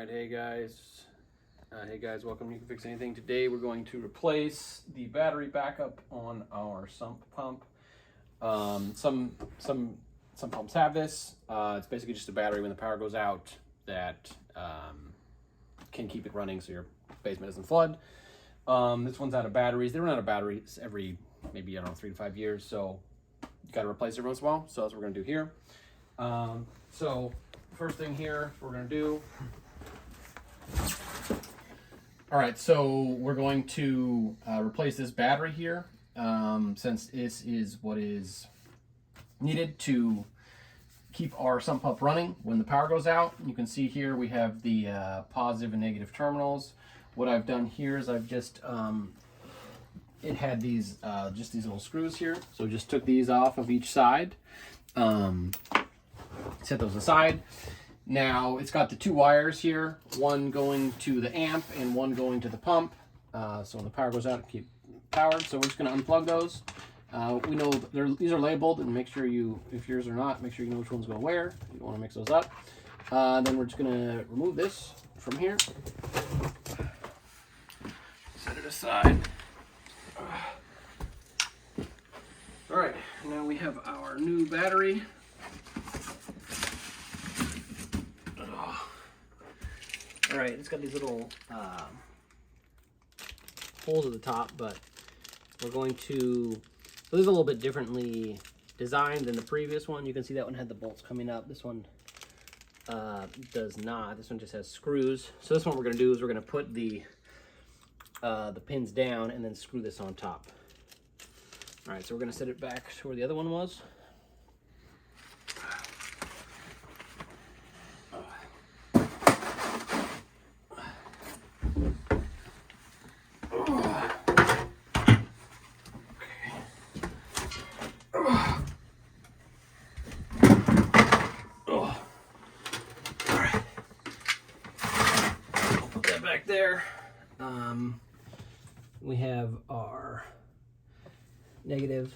Alright, hey guys, welcome to You Can Fix Anything. Today we're going to replace the battery backup on our sump pump. Some pumps have this. It's basically just a battery when the power goes out that can keep it running so your basement doesn't flood. This one's out of batteries. They run out of batteries every maybe, I don't know, 3 to 5 years, so you got to replace it every once in a while. So that's what we're going to do here. So first thing here, we're going to do. All right, so we're going to replace this battery here, since this is what is needed to keep our sump pump running when the power goes out. You can see here we have the positive and negative terminals. What I've done here is I've just, it had these, just these little screws here. So just took these off of each side, set those aside. Now it's got the 2 wires here, one going to the amp and one going to the pump. So when the power goes out, keep powered. So we're just going to unplug those. We know these are labeled, and make sure you, if yours are not, make sure you know which ones go where. You don't want to mix those up. Then we're just going to remove this from here. Set it aside. All right, now we have our new battery. All right, it's got these little holes at the top, but we're going to, so this is a little bit differently designed than the previous one. You can see that one had the bolts coming up. This one does not. This one just has screws. So this one we're going to do is we're going to put the pins down and then screw this on top. All right, so we're going to set it back to where the other one was. Back there, we have our negative,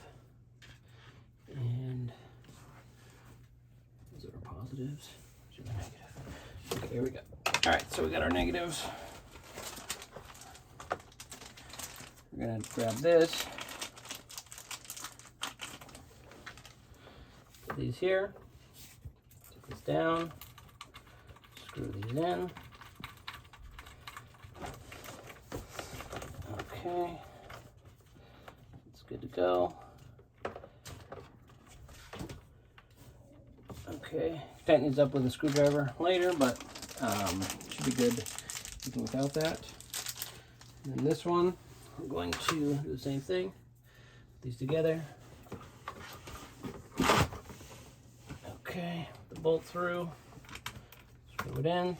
and those are our positives. Okay, here we go. All right, so we got our negatives. We're gonna grab this, put these here, take this down, screw these in. Okay, it's good to go. Okay, tighten these up with a screwdriver later, but should be good even without that. And then this one, we're going to do the same thing. Put these together. Okay, put the bolt through, screw it in.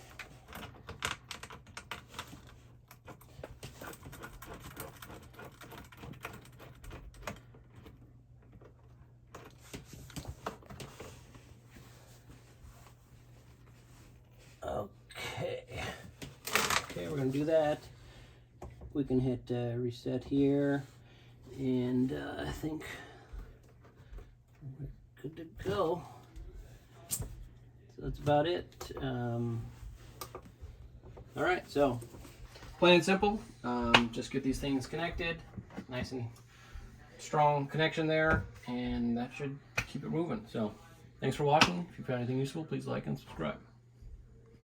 Okay, we're going to do that. We can hit reset here, and I think we're good to go. So that's about it. All right, so plain and simple, just get these things connected, nice and strong connection there, and that should keep it moving. So thanks for watching. If you found anything useful, please like and subscribe.